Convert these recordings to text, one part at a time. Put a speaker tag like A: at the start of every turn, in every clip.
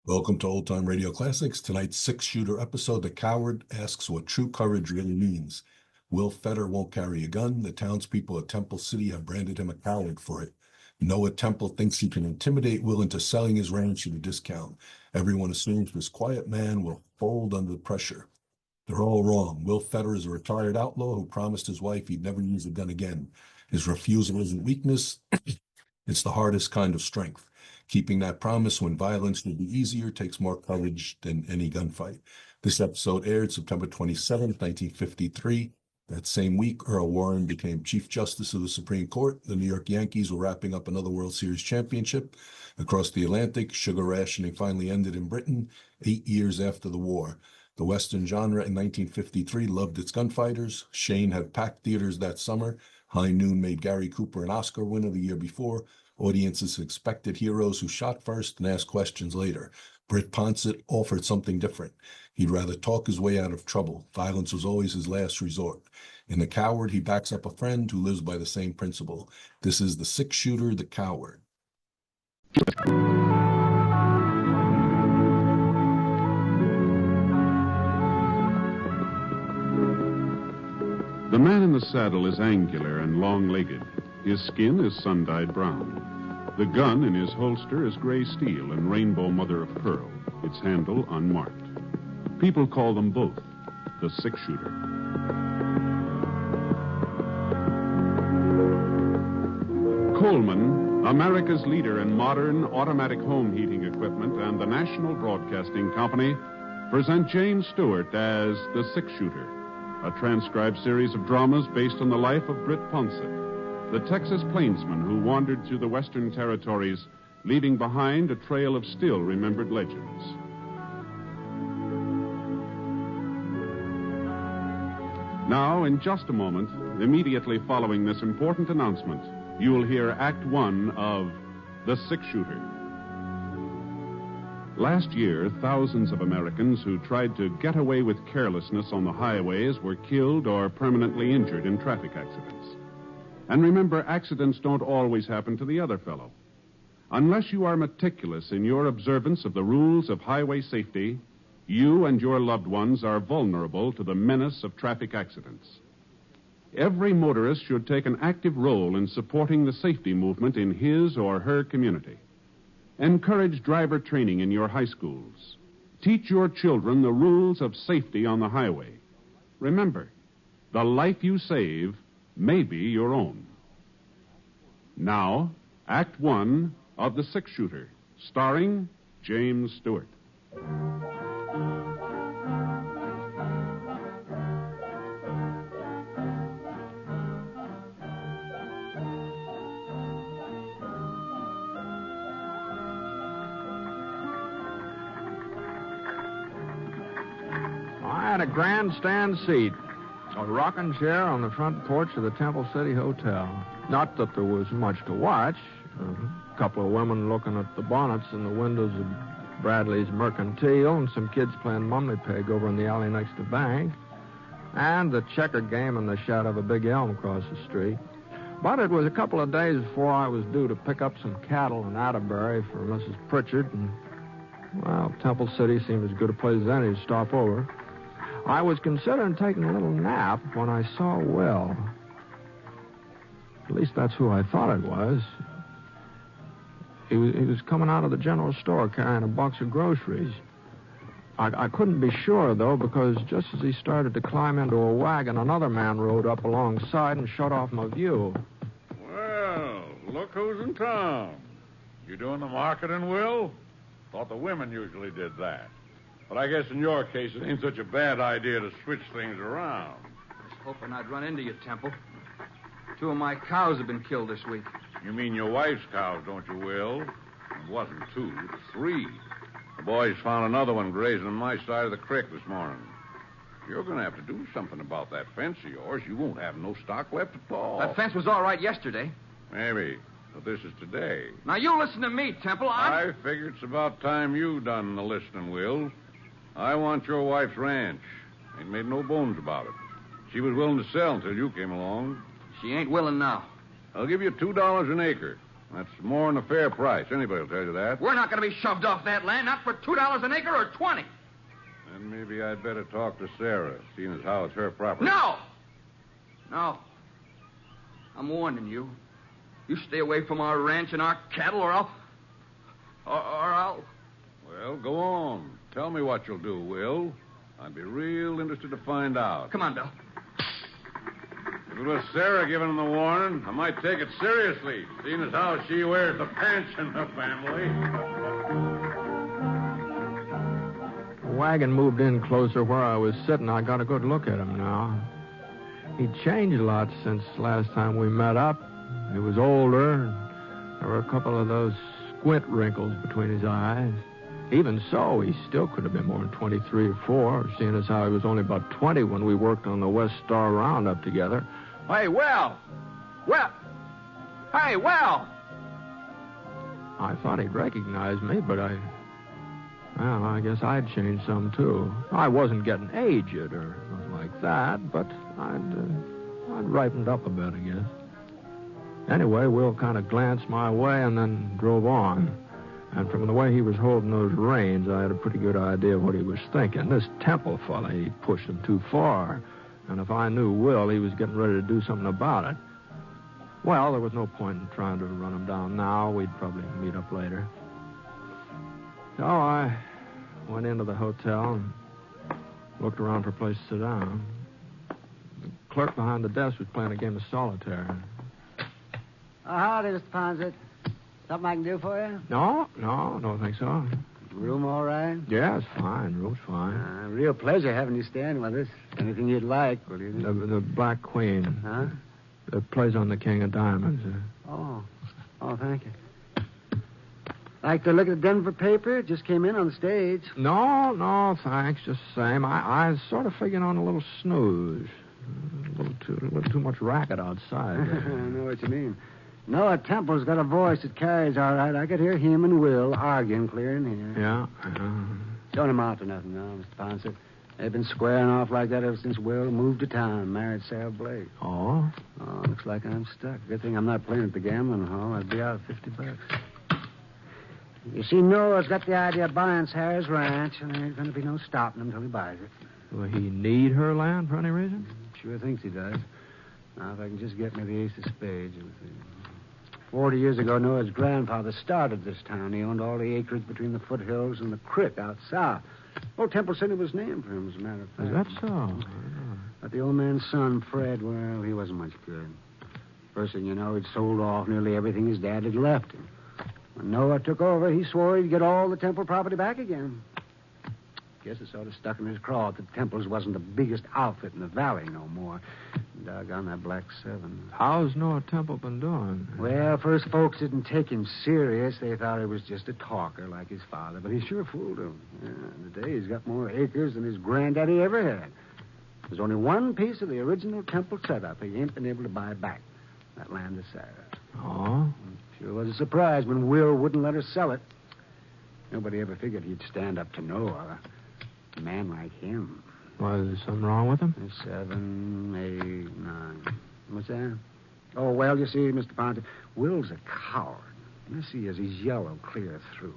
A: Welcome to Old Time Radio Classics. Tonight's six-shooter episode, The Coward, asks what true courage really means. Will Fetter won't carry a gun. The townspeople at Temple City have branded him a coward for it. Noah Temple thinks he can intimidate Will into selling his ranch at a discount. Everyone assumes this quiet man will fold under the pressure. They're all wrong. Will Fetter is a retired outlaw who promised his wife he'd never use a gun again. His refusal isn't weakness. It's the hardest kind of strength. Keeping that promise when violence would be easier takes more courage than any gunfight. This episode aired September 27, 1953. That same week, Earl Warren became Chief Justice of the Supreme Court. The New York Yankees were wrapping up another World Series championship. Across the Atlantic, sugar rationing finally ended in Britain 8 years after the war. The Western genre in 1953 loved its gunfighters. Shane had packed theaters that summer. High Noon made Gary Cooper an Oscar winner the year before. Audiences expected heroes who shot first and asked questions later. Britt Ponset offered something different. He'd rather talk his way out of trouble. Violence was always his last resort. In The Coward, he backs up a friend who lives by the same principle. This is the six-shooter, The Coward.
B: The man in the saddle is angular and long-legged. His skin is sun-dyed brown. The gun in his holster is gray steel and rainbow mother of pearl, its handle unmarked. People call them both the six-shooter. Coleman, America's leader in modern automatic home heating equipment, and the National Broadcasting Company present James Stewart as the six-shooter, a transcribed series of dramas based on the life of Britt Ponset, the Texas plainsman who wandered through the Western Territories, leaving behind a trail of still-remembered legends. Now, in just a moment, immediately following this important announcement, you will hear Act One of The Six-Shooter. Last year, thousands of Americans who tried to get away with carelessness on the highways were killed or permanently injured in traffic accidents. And remember, accidents don't always happen to the other fellow. Unless you are meticulous in your observance of the rules of highway safety, you and your loved ones are vulnerable to the menace of traffic accidents. Every motorist should take an active role in supporting the safety movement in his or her community. Encourage driver training in your high schools. Teach your children the rules of safety on the highway. Remember, the life you save may be your own. Now, Act One of The Six-Shooter, starring James Stewart.
C: I had a grandstand seat, a rocking chair on the front porch of the Temple City Hotel. Not that there was much to watch. A couple of women looking at the bonnets in the windows of Bradley's Mercantile, and some kids playing mummy peg over in the alley next to the bank, and the checker game in the shadow of a big elm across the street. But it was a couple of days before I was due to pick up some cattle in Atterbury for Mrs. Pritchard, and, well, Temple City seemed as good a place as any to stop over. I was considering taking a little nap when I saw Will. At least that's who I thought it was. He was coming out of the general store carrying a box of groceries. I couldn't be sure, though, because just as he started to climb into a wagon, another man rode up alongside and shut off my view.
D: Well, look who's in town. You doing the marketing, Will? Thought the women usually did that. But I guess in your case, it ain't such a bad idea to switch things around.
E: I was hoping I'd run into you, Temple. 2 of my cows have been killed this week.
D: You mean your wife's cows, don't you, Will? It wasn't 2, 3. The boys found another one grazing on my side of the creek this morning. You're going to have to do something about that fence of yours. You won't have no stock left at all.
E: That fence was all right yesterday.
D: Maybe, but this is today.
E: Now, you listen to me, Temple.
D: I figure it's about time you done the listening, Will. I want your wife's ranch. Ain't made no bones about it. She was willing to sell until you came along.
E: She ain't willing now.
D: I'll give you $2 an acre. That's more than a fair price. Anybody will tell you that.
E: We're not going to be shoved off that land, not for $2 an acre or 20.
D: Then maybe I'd better talk to Sarah, seeing as how it's her property.
E: No! No. I'm warning you. You stay away from our ranch and our cattle, or I'll...
D: Well, go on. Tell me what you'll do, Will. I'd be real interested to find out.
E: Come on, Bill.
D: If it was Sarah giving him the warning, I might take it seriously, seeing as how she wears the pants in the family.
C: The wagon moved in closer where I was sitting. I got a good look at him now. He'd changed a lot since last time we met up. He was older. There were a couple of those squint wrinkles between his eyes. Even so, he still could have been more than 23 or 4, seeing as how he was only about 20 when we worked on the West Star Roundup together. Hey, Will! Hey, Will! I thought he'd recognize me, but I guess I'd changed some, too. I wasn't getting aged or nothing like that, but I'd ripened up a bit, I guess. Anyway, Will kind of glanced my way and then drove on. And from the way he was holding those reins, I had a pretty good idea of what he was thinking. This Temple fella, he pushed him too far. And if I knew Will, he was getting ready to do something about it. Well, there was no point in trying to run him down now. We'd probably meet up later. So I went into the hotel and looked around for a place to sit down. The clerk behind the desk was playing a game of solitaire.
F: Oh, howdy, Mr. Ponset. Something I can do for you?
C: No, don't think so.
F: Room all right?
C: Yeah, it's fine. Room's fine.
F: Real pleasure having you staying with us. Anything you'd like, will you?
C: The Black Queen.
F: Huh?
C: That plays on the King of Diamonds.
F: Oh, thank you. Like to look at the Denver paper? Just came in on the stage.
C: No, thanks. Just the same. I was sort of figuring on a little snooze. A little too much racket outside.
F: I know what you mean. Noah Temple's got a voice that carries all right. I could hear him and Will arguing clear in here.
C: Yeah.
F: Don't amount to nothing now, Mr. Ponset. They've been squaring off like that ever since Will moved to town and married Sarah Blake.
C: Oh?
F: Oh, looks like I'm stuck. Good thing I'm not playing at the gambling hall. I'd be out of $50. You see, Noah's got the idea of buying Sarah's ranch, and there ain't going to be no stopping him until he buys it.
C: Will he need her land for any reason?
F: Sure thinks he does. Now, if I can just get me the ace of spades. 40 years ago, Noah's grandfather started this town. He owned all the acreage between the foothills and the creek out south. Old Temple City was named for him, as a matter of fact.
C: Is that so?
F: But the old man's son, Fred, well, he wasn't much good. First thing you know, he'd sold off nearly everything his dad had left him. When Noah took over, he swore he'd get all the Temple property back again. Guess it sort of stuck in his craw that Temple's wasn't the biggest outfit in the valley no more. Doggone that Black 7.
C: How's Noah Temple been doing?
F: Well, first folks didn't take him serious. They thought he was just a talker like his father, but he sure fooled them. Yeah, today he's got more acres than his granddaddy ever had. There's only one piece of the original Temple setup he ain't been able to buy back. That land of Sarah.
C: Oh?
F: Sure was a surprise when Will wouldn't let her sell it. Nobody ever figured he'd stand up to Noah. A man like him.
C: Why, is there something wrong with him?
F: 7, 8, 9. What's that? Oh, well, you see, Mr. Ponset, Will's a coward. You see, as he's yellow clear through.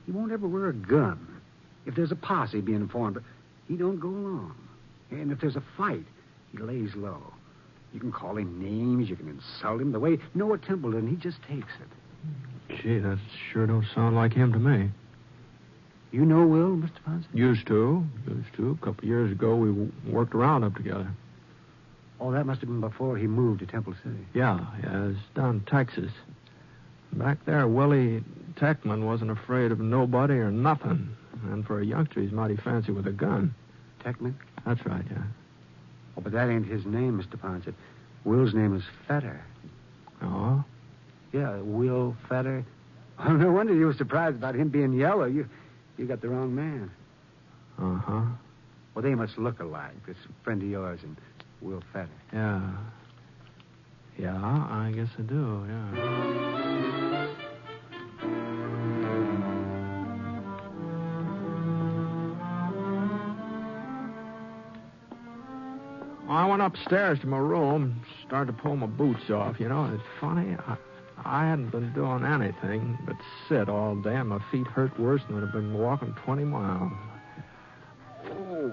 F: He won't ever wear a gun. If there's a posse being formed, but he don't go along. And if there's a fight, he lays low. You can call him names, you can insult him. The way Noah Temple did, he just takes it.
C: Gee, that sure don't sound like him to me.
F: You know Will, Mr. Ponset?
C: Used to. A couple of years ago, we worked around up together.
F: Oh, that must have been before he moved to Temple City.
C: Yeah, it's down in Texas. Back there, Willie Techman wasn't afraid of nobody or nothing. And for a youngster, he's mighty fancy with a gun.
F: Techman?
C: That's right, yeah.
F: Oh, but that ain't his name, Mr. Ponset. Will's name is Fetter.
C: Oh?
F: Yeah, Will Fetter. Oh, no wonder you were surprised about him being yellow. You got the wrong man.
C: Uh-huh.
F: Well, they must look alike. This friend of yours and Will Fetter.
C: Yeah. Yeah, I guess I do, yeah. I went upstairs to my room, started to pull my boots off. You know, it's funny. I hadn't been doing anything but sit all day, and my feet hurt worse than I'd have been walking 20 miles. Oh.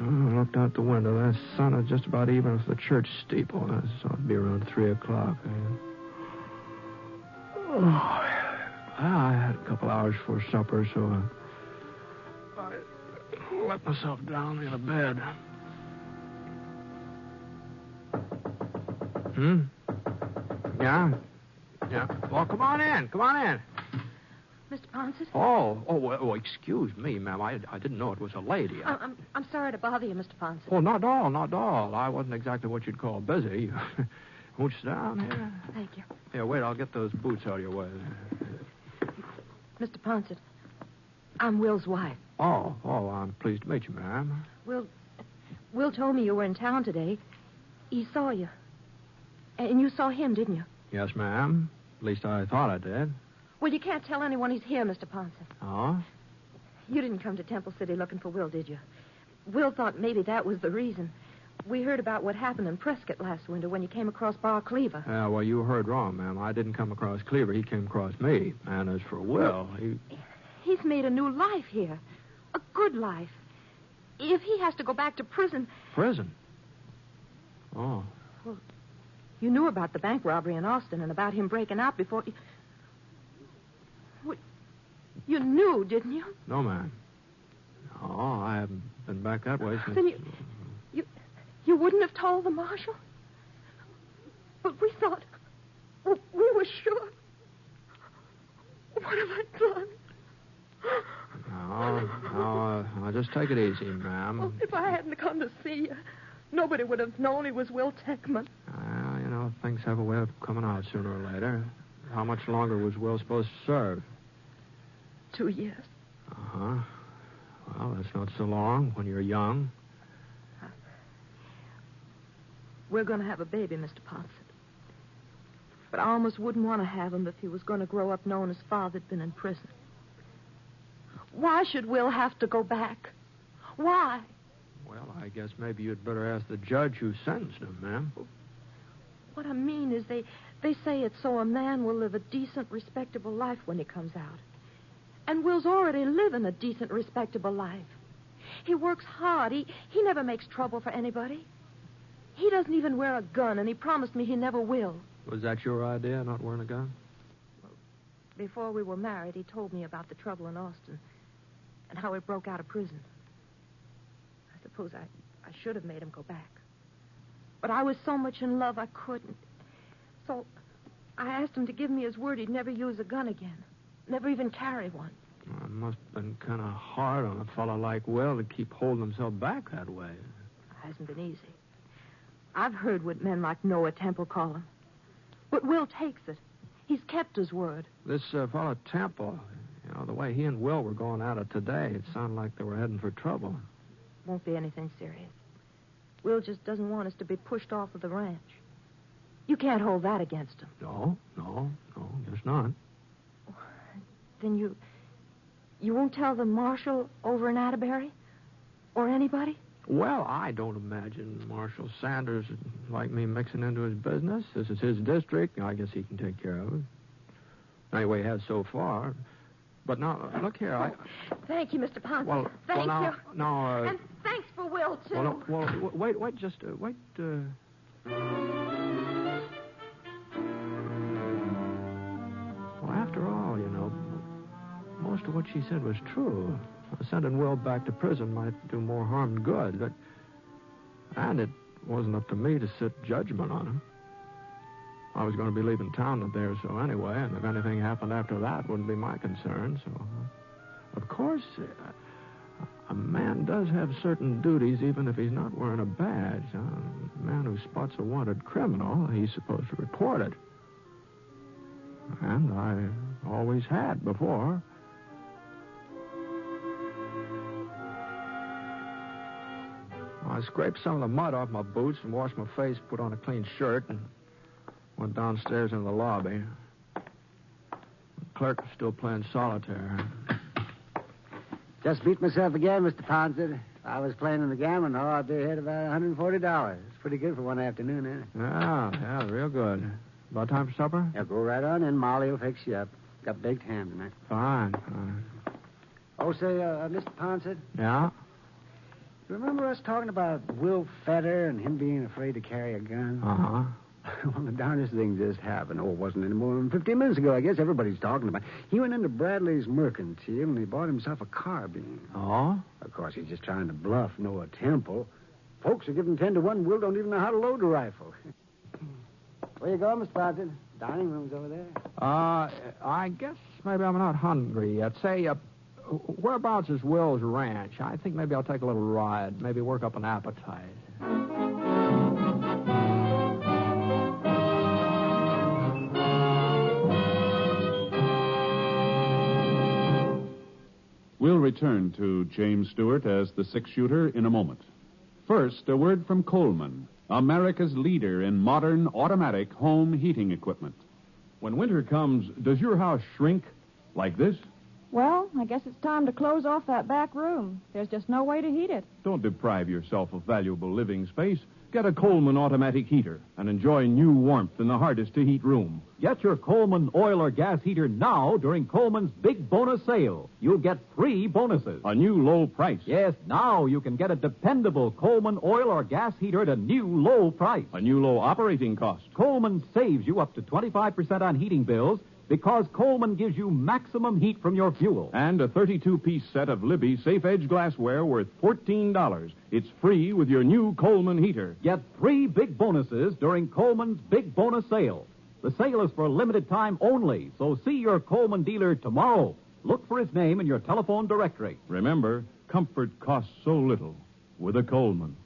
C: I looked out the window. That sun was just about even with the church steeple. That ought to be around 3 o'clock. I had a couple hours for supper, so I let myself down in a bed. Yeah? Yeah. Well, come on in. Come on in.
G: Mr. Ponset?
C: Well, excuse me, ma'am. I didn't know it was a lady.
G: I'm sorry to bother you, Mr. Ponset.
C: Oh, not at all, not at all. I wasn't exactly what you'd call busy. Won't you sit down here?
G: Thank you.
C: Here, wait, I'll get those boots out of your way.
G: Mr. Ponset, I'm Will's wife.
C: Oh, I'm pleased to meet you, ma'am.
G: Will told me you were in town today. He saw you. And you saw him, didn't you?
C: Yes, ma'am. At least I thought I did.
G: Well, you can't tell anyone he's here, Mr. Ponset.
C: Oh?
G: You didn't come to Temple City looking for Will, did you? Will thought maybe that was the reason. We heard about what happened in Prescott last winter when you came across Bar Cleaver.
C: Yeah, well, you heard wrong, ma'am. I didn't come across Cleaver. He came across me. And as for Will,
G: He's made a new life here. A good life. If he has to go back to prison...
C: Prison? Oh.
G: Well, you knew about the bank robbery in Austin and about him breaking out before... You knew, didn't you?
C: No, ma'am. No, I haven't been back that way since...
G: Then you wouldn't have told the marshal? But we thought... We were sure. What have I done?
C: No, just take it easy, ma'am.
G: Well, if I hadn't come to see you, nobody would have known he was Will Techman.
C: Things have a way of coming out sooner or later. How much longer was Will supposed to serve?
G: 2 years.
C: Uh-huh. Well, that's not so long when you're young.
G: We're going to have a baby, Mr. Ponset. But I almost wouldn't want to have him if he was going to grow up knowing his father'd been in prison. Why should Will have to go back? Why?
C: Well, I guess maybe you'd better ask the judge who sentenced him, ma'am.
G: What I mean is they say it's so a man will live a decent, respectable life when he comes out. And Will's already living a decent, respectable life. He works hard. He never makes trouble for anybody. He doesn't even wear a gun, and he promised me he never will.
C: Was that your idea, not wearing a gun?
G: Well, before we were married, he told me about the trouble in Austin and how he broke out of prison. I suppose I should have made him go back. But I was so much in love I couldn't. So I asked him to give me his word he'd never use a gun again. Never even carry one.
C: Well, it must have been kind of hard on a fellow like Will to keep holding himself back that way.
G: It hasn't been easy. I've heard what men like Noah Temple call him. But Will takes it. He's kept his word.
C: This fellow Temple, the way he and Will were going at it today, it sounded like they were heading for trouble.
G: Won't be anything serious. Will just doesn't want us to be pushed off of the ranch. You can't hold that against him.
C: No, guess not.
G: Then you won't tell the marshal over in Atterbury? Or anybody?
C: Well, I don't imagine Marshal Sanders would like me mixing into his business. This is his district. I guess he can take care of it. Anyway, he has so far. But now, look here,
G: Thank you, Mr. Ponset.
C: Well,
G: Thank you.
C: Now,
G: and thanks for Will, too.
C: Wait. Well, after all, most of what she said was true. Sending Will back to prison might do more harm than good, and it wasn't up to me to sit judgment on him. I was going to be leaving town a day or so anyway, and if anything happened after that, it wouldn't be my concern. So, of course, a man does have certain duties even if he's not wearing a badge. A man who spots a wanted criminal, he's supposed to report it. And I always had before. I scraped some of the mud off my boots and washed my face, put on a clean shirt, and went downstairs into the lobby. The clerk was still playing solitaire.
F: Just beat myself again, Mr. Ponset. If I was playing in the gambling hall, I'd be ahead about $140. It's pretty good for one afternoon, ain't it?
C: Yeah, real good. About time for supper?
F: Yeah, go right on in. Molly will fix you up. Got baked ham tonight.
C: Fine.
F: Oh, say, Mr. Ponset,
C: Yeah?
F: remember us talking about Will Fetter and him being afraid to carry a gun?
C: Uh-huh.
F: Well, the darndest thing just happened. Oh, it wasn't any more than 15 minutes ago. I guess everybody's talking about it. He went into Bradley's Mercantile and he bought himself a carbine.
C: Oh?
F: Of course, he's just trying to bluff Noah Temple. Folks are giving 10 to 1. Will don't even know how to load a rifle. Where you going, Mr. Ponset? Dining room's over there.
C: I guess maybe I'm not hungry yet. Say, whereabouts is Will's ranch? I think maybe I'll take a little ride. Maybe work up an appetite.
B: We'll return to James Stewart as the six-shooter in a moment. First, a word from Coleman, America's leader in modern automatic home heating equipment.
H: When winter comes, does your house shrink like this?
I: Well, I guess it's time to close off that back room. There's just no way to heat it.
H: Don't deprive yourself of valuable living space. Get a Coleman automatic heater and enjoy new warmth in the hardest-to-heat room. Get your Coleman oil or gas heater now during Coleman's big bonus sale. You'll get 3 bonuses.
B: A new low price.
H: Yes, now you can get a dependable Coleman oil or gas heater at a new low price.
B: A new low operating cost.
H: Coleman saves you up to 25% on heating bills because Coleman gives you maximum heat from your fuel.
B: And a 32-piece set of Libby Safe Edge glassware worth $14. It's free with your new Coleman heater.
H: Get 3 big bonuses during Coleman's big bonus sale. The sale is for a limited time only, so see your Coleman dealer tomorrow. Look for his name in your telephone directory.
B: Remember, comfort costs so little with a Coleman.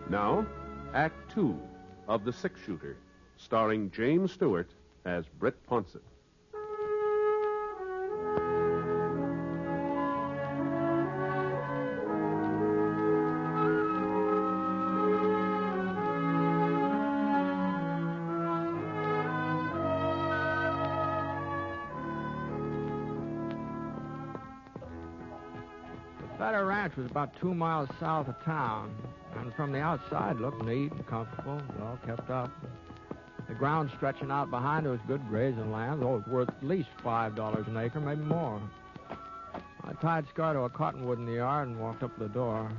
J: Now, Act 2 of The Six-Shooter, starring James Stewart as Britt Ponset.
C: The Fetter Ranch was about 2 miles south of town, and from the outside looked neat and comfortable, well kept up. The ground stretching out behind it was good grazing land, though it was worth at least $5 an acre, maybe more. I tied Scar to a cottonwood in the yard and walked up to the door.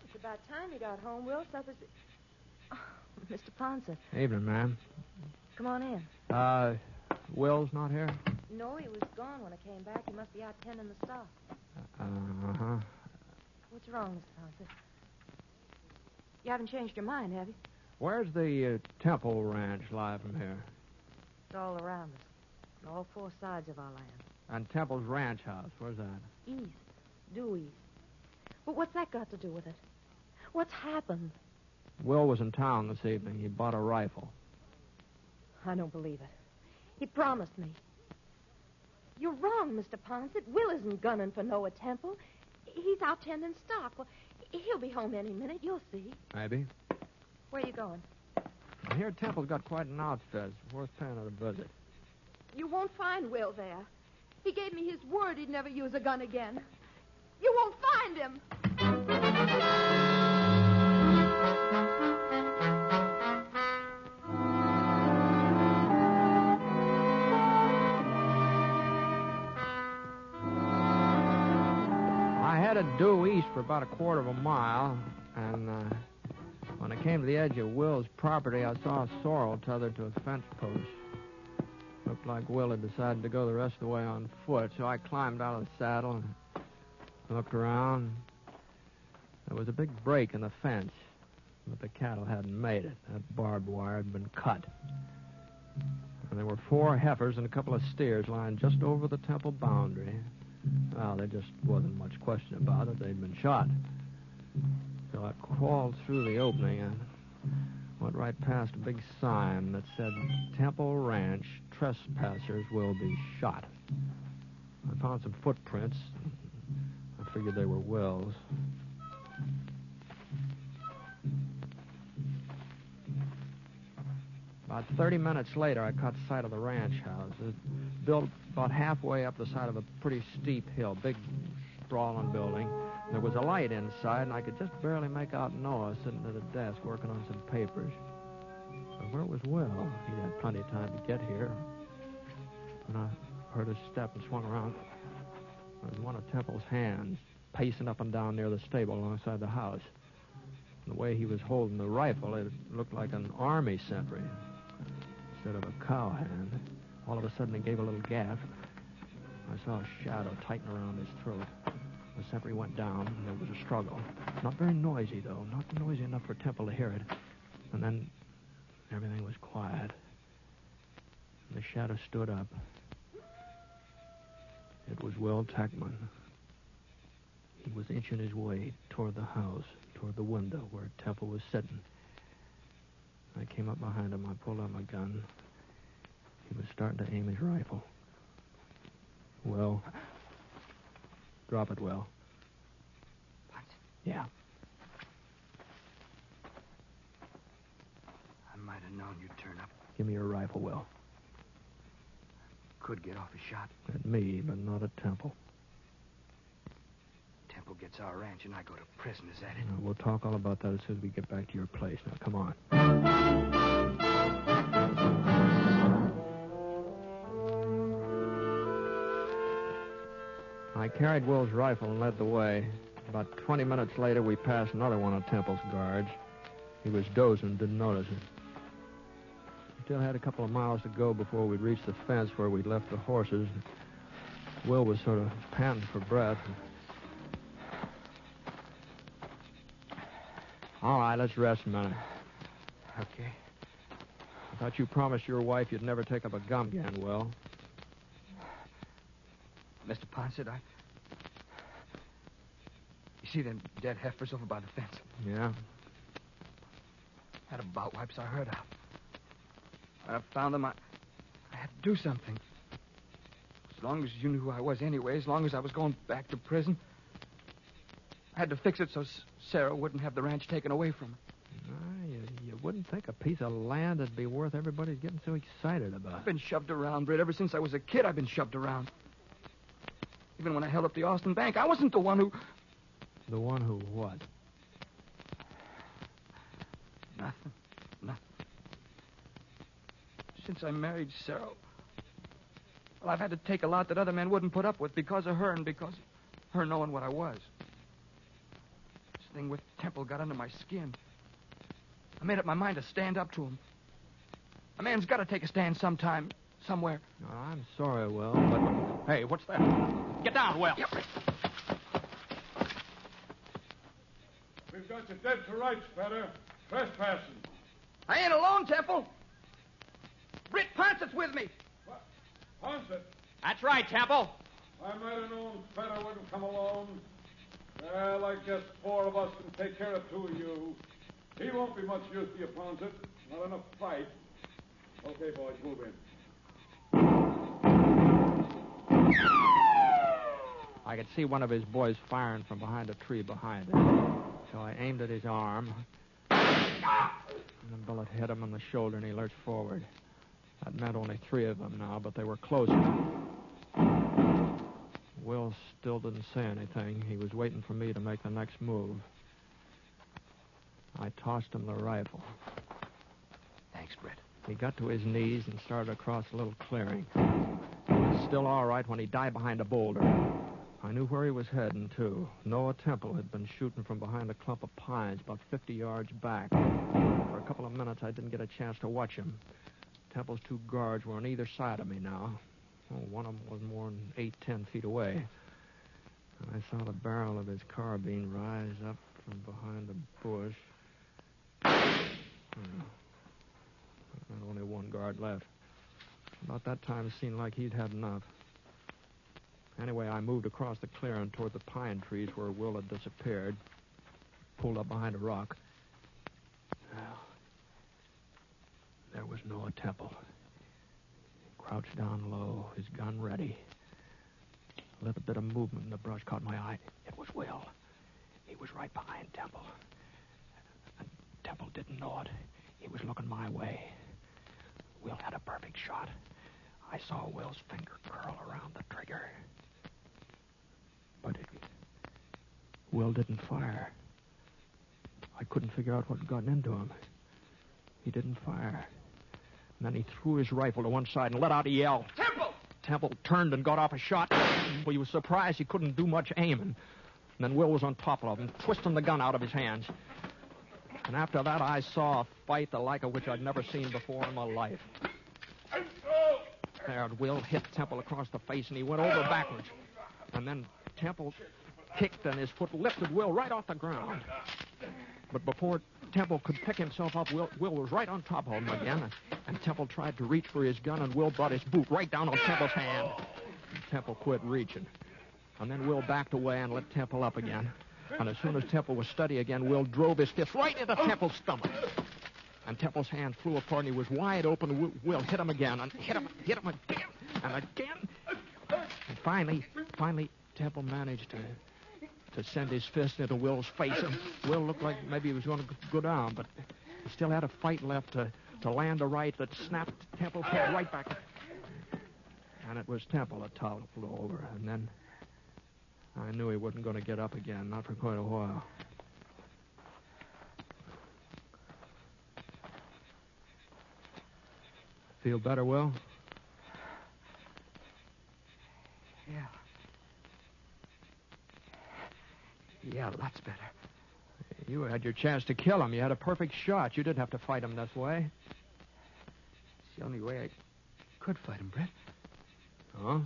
G: It's about time you got home, Will. Supper's... Oh, Mr. Ponset.
C: Evening, ma'am.
G: Come on in.
C: Will's not here?
G: No, he was gone when I came back. He must be out tending the stock.
C: Uh-huh.
G: What's wrong, Mr. Ponset? You haven't changed your mind, have you?
C: Where's the Temple Ranch lie from here?
G: It's all around us. On all 4 sides of our land.
C: And Temple's ranch house, where's that?
G: East. Due east. But what's that got to do with it? What's happened?
C: Will was in town this evening. He bought a rifle.
G: I don't believe it. He promised me. You're wrong, Mr. Ponset. Will isn't gunning for Noah Temple. He's out tending stock. Well, he'll be home any minute. You'll see.
C: Maybe.
G: Where are you going?
C: I hear Temple's got quite an outfit. It's worth paying it a visit.
G: You won't find Will there. He gave me his word he'd never use a gun again. You won't find him.
C: I headed due east for about a quarter of a mile, and when I came to the edge of Will's property, I saw a sorrel tethered to a fence post. Looked like Will had decided to go the rest of the way on foot, so I climbed out of the saddle and looked around. There was a big break in the fence, but the cattle hadn't made it. That barbed wire had been cut. And there were 4 heifers and a couple of steers lying just over the Temple boundary. Well, there just wasn't much question about it. They'd been shot. So I crawled through the opening and Went right past a big sign that said, Temple Ranch, trespassers will be shot. I found some footprints. I figured they were Will's. About 30 minutes later, I caught sight of the ranch house. It was built about halfway up the side of a pretty steep hill, big, sprawling building. There was a light inside, and I could just barely make out Noah sitting at a desk working on some papers. But where was Will? He had plenty of time to get here. And I heard his step and swung around. There was one of Temple's hands pacing up and down near the stable alongside the house. And the way he was holding the rifle, it looked like an army sentry instead of a cowhand. All of a sudden, he gave a little gasp. I saw a shadow tighten around his throat. The sentry went down, and there was a struggle. Not very noisy, though. Not noisy enough for Temple to hear it. And then everything was quiet. And the shadow stood up. It was Will Tackman. He was inching his way toward the house, toward the window where Temple was sitting. I came up behind him. I pulled out my gun. He was starting to aim his rifle. Will. Drop it, Will.
E: What?
C: Yeah.
E: I might have known you'd turn up.
C: Give me your rifle, Will.
E: Could get off a shot.
C: At me, but not at Temple.
E: Temple gets our ranch and I go to prison, is that it?
C: We'll talk all about that as soon as we get back to your place. Now, come on. I carried Will's rifle and led the way. About 20 minutes later, we passed another one of Temple's guards. He was dozing, didn't notice it. We still had a couple of miles to go before we'd reached the fence where we'd left the horses. Will was sort of panting for breath. All right, let's rest a minute.
E: Okay.
C: I thought you promised your wife you'd never take up a gum again, Will.
E: Mr. Ponset, You see them dead heifers over by the fence?
C: Yeah?
E: Had a bout wipes I heard of. When I found them, I had to do something. As long as you knew who I was anyway, as long as I was going back to prison, I had to fix it so Sarah wouldn't have the ranch taken away from her.
C: You wouldn't think a piece of land would be worth everybody's getting so excited about.
E: I've been shoved around, Britt. Ever since I was a kid, I've been shoved around. Even when I held up the Austin Bank, I wasn't the one who...
C: The one who what?
E: Nothing. Since I married Sarah, well, I've had to take a lot that other men wouldn't put up with because of her and because of her knowing what I was. This thing with Temple got under my skin. I made up my mind to stand up to him. A man's got to take a stand sometime, somewhere.
C: No, I'm sorry, Will, but...
K: Hey, what's that? Get down, Will.
E: Yep.
L: We've got you dead to rights, Fetter. Trespassing.
E: I ain't alone, Temple. Britt Ponset's with me.
L: What? Ponset?
K: That's right, Temple.
L: I might have known Fetter wouldn't come alone. Well, I guess 4 of us can take care of 2 of you. He won't be much use to you, Ponset. Not enough fight. Okay, boys, move in.
C: I could see one of his boys firing from behind a tree behind him. So I aimed at his arm. And the bullet hit him on the shoulder, and he lurched forward. That meant only 3 of them now, but they were closer. Will still didn't say anything. He was waiting for me to make the next move. I tossed him the rifle.
E: Thanks, Britt.
C: He got to his knees and started across a little clearing. He was still all right when he died behind a boulder. I knew where he was heading, too. Noah Temple had been shooting from behind a clump of pines about 50 yards back. For a couple of minutes, I didn't get a chance to watch him. Temple's 2 guards were on either side of me now. One of them was more than 8-10 feet away. I saw the barrel of his carbine rise up from behind a bush. And only 1 guard left. About that time, it seemed like he'd had enough. Anyway, I moved across the clearing toward the pine trees where Will had disappeared. Pulled up behind a rock. Well, ignore Temple. Crouched down low, his gun ready. A little bit of movement in the brush caught my eye. It was Will. He was right behind Temple. And Temple didn't know it. He was looking my way. Will had a perfect shot. I saw Will's finger curl around the trigger. But Will didn't fire. I couldn't figure out what had gotten into him. He didn't fire. And then he threw his rifle to one side and let out a yell.
K: Temple!
C: Temple turned and got off a shot. Well, he was surprised he couldn't do much aiming. And then Will was on top of him, twisting the gun out of his hands. And after that, I saw a fight the like of which I'd never seen before in my life. There, Will hit Temple across the face, and he went over backwards. And then Temple kicked, and his foot lifted Will right off the ground. But before Temple could pick himself up, Will was right on top of him again. And Temple tried to reach for his gun, and Will brought his boot right down on Temple's hand. And Temple quit reaching. And then Will backed away and let Temple up again. And as soon as Temple was steady again, Will drove his fist right into Temple's stomach. And Temple's hand flew apart, and he was wide open. Will hit him again, and hit him again, and again. And finally, Temple managed to send his fist into Will's face. And Will looked like maybe he was going to go down, but he still had a fight left to land a right that snapped Temple's head right back. And it was Temple that toppled over. And then I knew he wasn't going to get up again, not for quite a while. Feel better, Will?
E: Yeah, lots better.
C: You had your chance to kill him. You had a perfect shot. You didn't have to fight him this way.
E: It's the only way I could fight him, Britt.
C: Huh?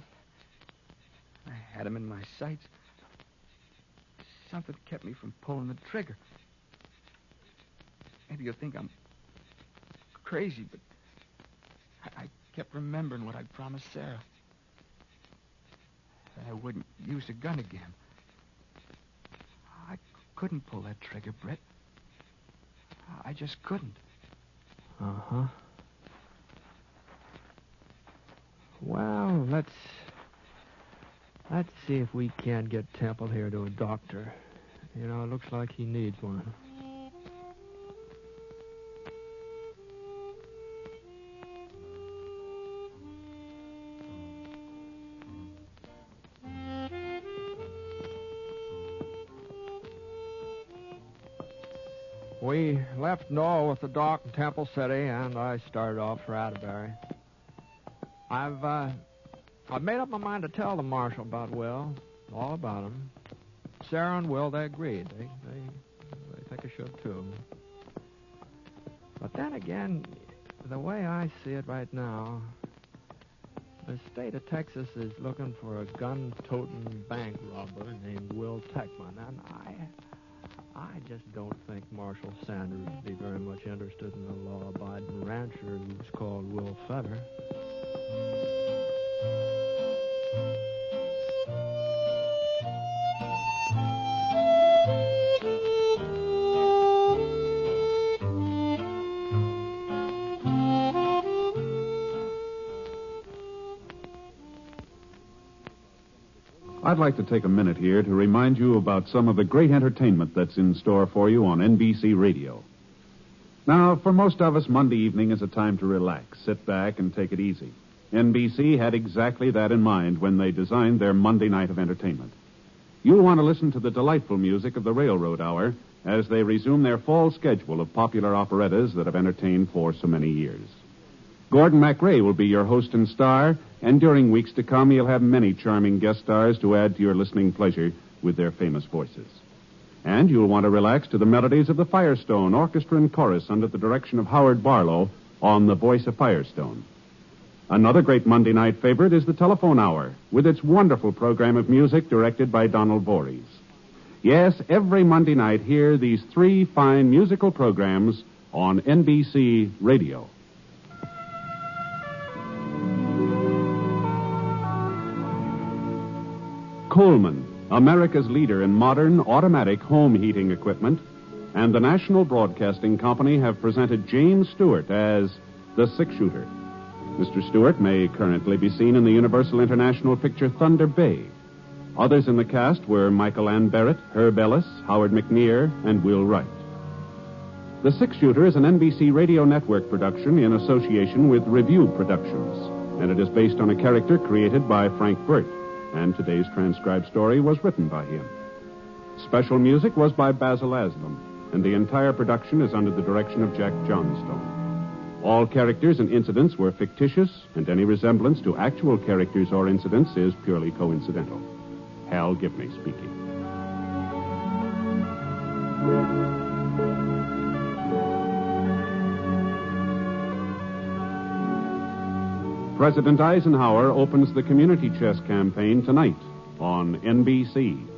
E: I had him in my sights. Something kept me from pulling the trigger. Maybe you'll think I'm crazy, but I kept remembering what I promised Sarah. That I wouldn't use the gun again. I couldn't pull that trigger, Britt. I just couldn't.
C: Uh-huh. Well, let's see if we can't get Temple here to a doctor. You know, it looks like he needs one. We left Noah with the doc in Temple City, and I started off for Atterbury. I've made up my mind to tell the marshal about Will, all about him. Sarah and Will, they agreed. They think I should, too. But then again, the way I see it right now, the state of Texas is looking for a gun-toting bank robber named Will Techman, and I just don't think Marshal Sanders would be very much interested in a law-abiding rancher who's called Will Fetter.
B: I'd like to take a minute here to remind you about some of the great entertainment that's in store for you on NBC Radio. Now, for most of us, Monday evening is a time to relax, sit back, and take it easy. NBC had exactly that in mind when they designed their Monday night of entertainment. You'll want to listen to the delightful music of the Railroad Hour as they resume their fall schedule of popular operettas that have entertained for so many years. Gordon MacRae will be your host and star, and during weeks to come, he'll have many charming guest stars to add to your listening pleasure with their famous voices. And you'll want to relax to the melodies of the Firestone Orchestra and Chorus under the direction of Howard Barlow on The Voice of Firestone. Another great Monday night favorite is the Telephone Hour, with its wonderful program of music directed by Donald Voorhees. Yes, every Monday night, hear these three fine musical programs on NBC Radio. Coleman, America's leader in modern automatic home heating equipment, and the National Broadcasting Company have presented James Stewart as
J: The Six-Shooter. Mr. Stewart may currently be seen in the Universal International picture Thunder Bay. Others in the cast were Michael Ann Barrett, Herb Ellis, Howard McNear, and Will Wright. The Six-Shooter is an NBC Radio Network production in association with Review Productions, and it is based on a character created by Frank Burt, and today's transcribed story was written by him. Special music was by Basil Aslam, and the entire production is under the direction of Jack Johnstone. All characters and incidents were fictitious, and any resemblance to actual characters or incidents is purely coincidental. Hal Gibney speaking. President Eisenhower opens the community chess campaign tonight on NBC.